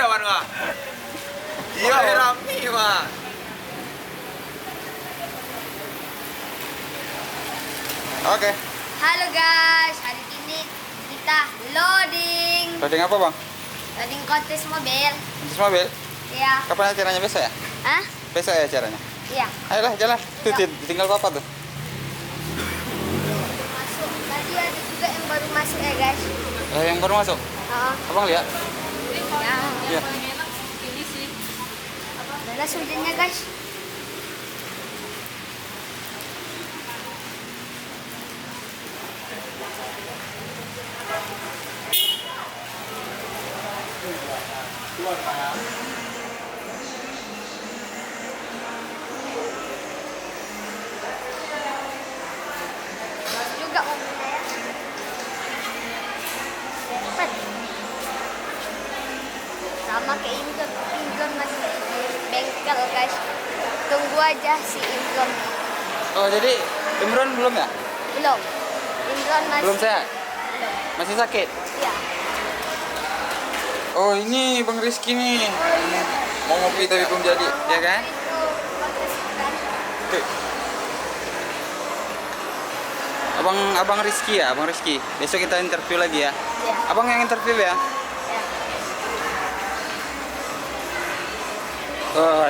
Wan Wah. Iya, Rami Wah. Oke. Halo guys, hari ini kita loading. Loading apa bang? Loading kontes mobil. Kontes mobil? Iya. Kapan acaranya, besok ya? Hah? Besok ya acaranya? Iya. Ayolah jalan. Tuh, tinggal papa tuh. Masuk. Tadi ada juga yang baru masuk ya guys. Yang baru masuk? Abang lihat? Ya. Iya. Mana sudahnya guys? Juga mobilnya ya. Cepet. Sama kayak Imron. Imron masih di bengkel guys. Tunggu aja si Imron. Oh jadi Imron belum ya? Belum. Imron masih. Belum sehat? Belum. Masih sakit? Iya. Oh ini Bang Rizky nih. Mau ngopi tapi belum jadi, ya kan? Itu kontes kan. Tuh. Abang Rizky ya, Abang Rizky. Besok kita interview lagi ya. Iya. Abang yang interview ya? Ya.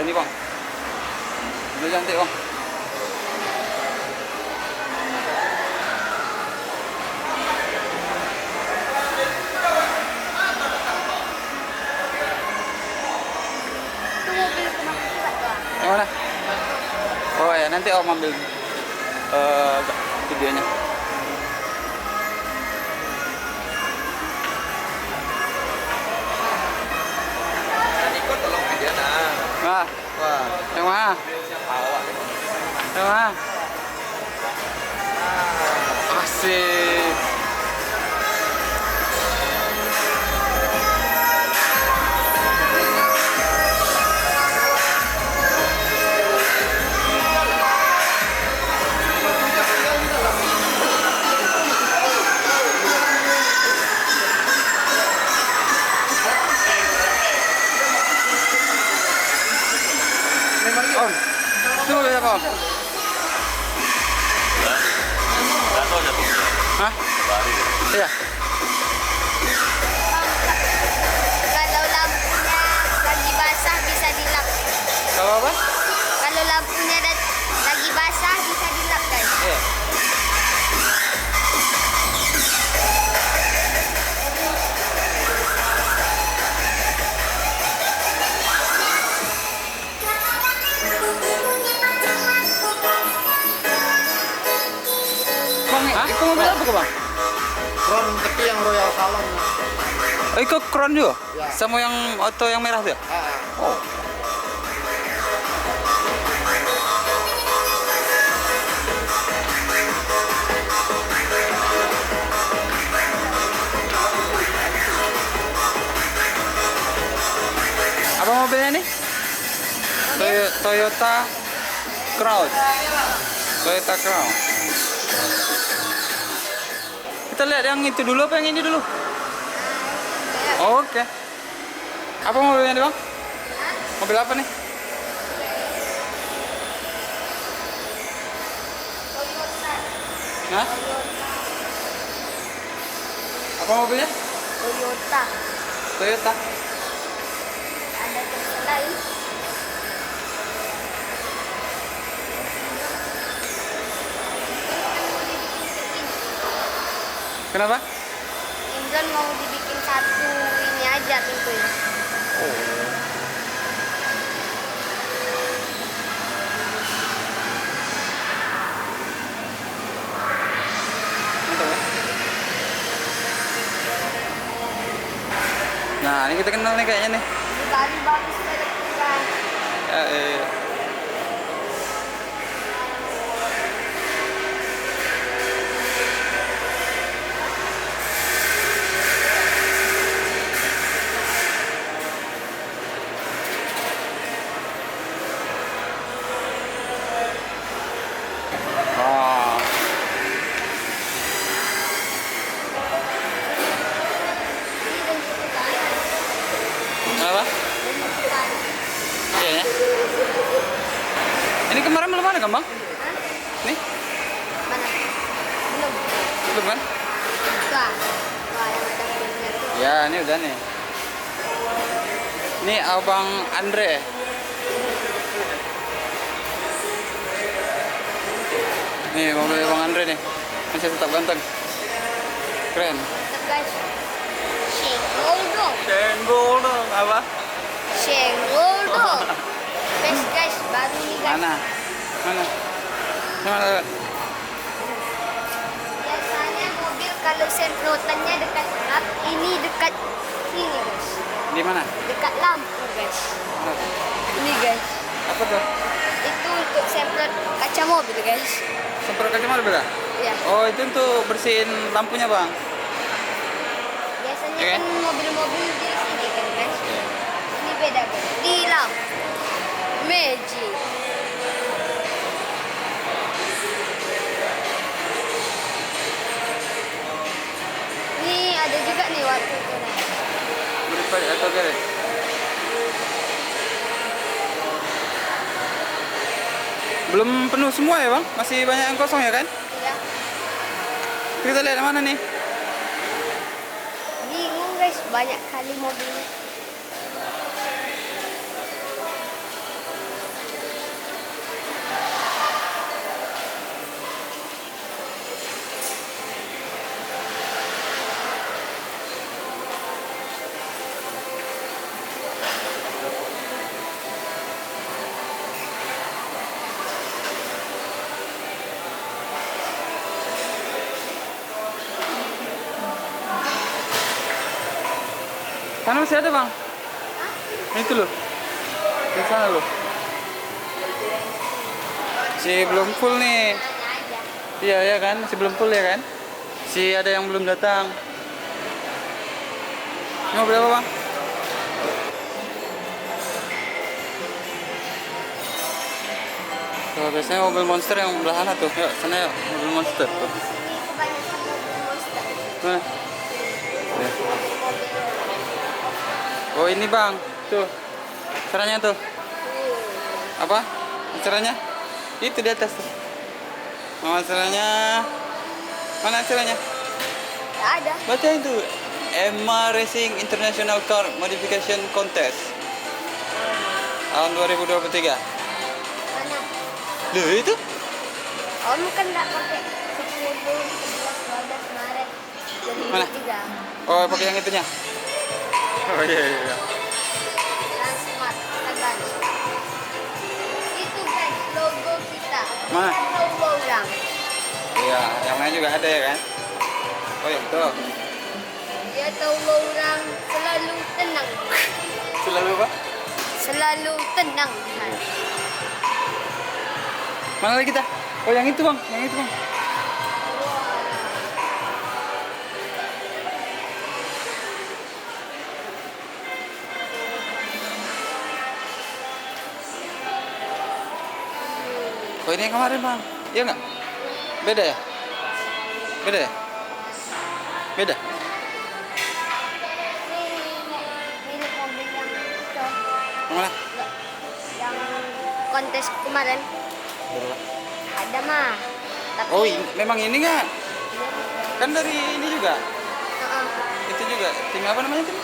Ini bang. Ini cantik bang. Itu mobil kemana juga tuh? Yang mana? Oh ya nanti om ambil videonya. Niko tolong video nah. Nah, Wah, yang mana? awak. Yang mana? Asik. Om, tunggu ya om. Hah? Iya. Kalau lampunya lagi basah bisa dilap. Kalau apa? Kalau lampunya lagi basah bisa dilap guys. Iya. Bang, itu mobil apa ke bang? Kron tapi yang Royal Salon. Oh, itu Crown juga? Ya. Sama yang auto yang merah tuh? Oh. Apa mobilnya nih? Toyota Crown. Toyota Crown. Kita lihat yang itu dulu apa yang ini dulu? Oh, oke. Apa mobilnya nih bang? Mobil apa nih? Toyota. Hah? Apa mobilnya? Toyota. Toyota. Ada Tesla lain. Kenapa? Imron mau dibikin satu ini aja pintunya. Nah, ini kita kenal nih kayaknya nih. Di Bali bagus banget kan. Eh, Kenapa? Ini kemarin belum ada kan bang? Hah? Nih, Mana? Belum. belum kan? Wah. Wah, yang ada filmnya tuh. Ya, ini udah nih. Ini abang Andre. Nih mobil abang Andre nih. Masih tetap ganteng. Keren. Mantap guys. Senggol dong. Senggol dong apa? Senggol dong. Best guys, baru nih guys. Mana? Mana? Mana? Biasanya mobil kalau semprotannya dekat kap, ini dekat sini guys. Di mana? Dekat lampu guys. Ini guys. Apa tuh? Itu untuk semprot kaca mobil guys. Semprot kaca mobil ya? Ya. Oh, itu untuk bersihin lampunya bang. Biasanya Oke. kan mobil-mobil di sini kan guys. Ini beda guys. Di lampu. Magic. Ini ada juga nih waktu itu nih. Beripat atau kere? Belum penuh semua ya bang? Masih banyak yang kosong ya kan? Ya. Kita lihat mana nih? Bingung guys, banyak kali mobilnya. Sana masih ada bang? Itu loh. Di sana loh. Si belum full nih. Tanya aja. Iya ya kan, masih belum full ya kan? Si ada yang belum datang. Ini mobil apa bang? Tuh, biasanya mobil monster yang belah sana tuh. Yuk, sana yuk, mobil monster tuh. Ini kebanyakan mobil monster. Mana? Ya. Oh ini bang, tuh. Caranya tuh. Apa? Acaranya? Itu di atas tuh. Oh, acaranya. Mana acaranya? Nggak ada. Baca itu. Emma Racing International Car Modification Contest tahun 2023. Mana? Loh itu? Om kan nggak pakai 10, 11, 12 Maret Mana? 2023. Oh pakai yang itunya. Oh iya iya. Transmart, Tagan. Itu guys, logo kita. Mana? Bukan logo orang. Iya, yang lain juga ada ya kan? Oh iya betul. Dia tahu orang selalu tenang. Selalu apa? Selalu tenang. Mana lagi kita? Oh yang itu bang, yang itu bang. Oh ini yang kemarin bang, iya nggak? Beda ya? Beda ya? Beda? Milik mobil yang itu. Yang mana? Yang kontes kemarin. Ada mah. Tapi Oh memang ini nggak? Kan dari ini juga? Heeh. Itu juga, tim apa namanya tim?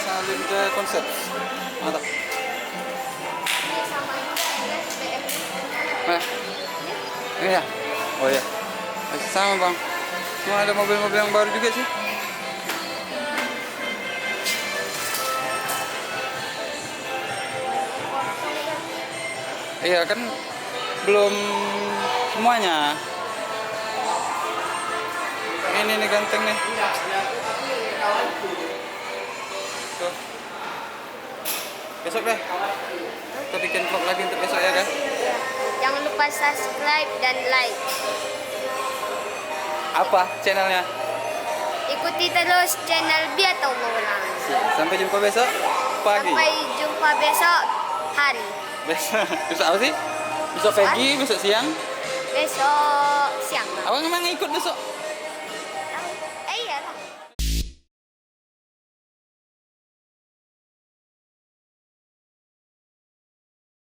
Salim ke konsep. Mantap. Ini sama juga BM. Mana? Ini ya? Oh iya. Masih sama bang. Cuma ada mobil-mobil yang baru juga sih. Iya kan belum semuanya. Ini nih ganteng nih. Tuh. Besok deh. Kita bikin vlog lagi untuk besok ya kan? Ya. Jangan lupa subscribe dan like. Apa channelnya? Ikuti terus channel Biar Tahu Orang. Sampai jumpa besok pagi. Sampai jumpa besok hari. Besok, besok apa sih? Besok pagi, besok siang. Besok siang. Abang emang ikut besok?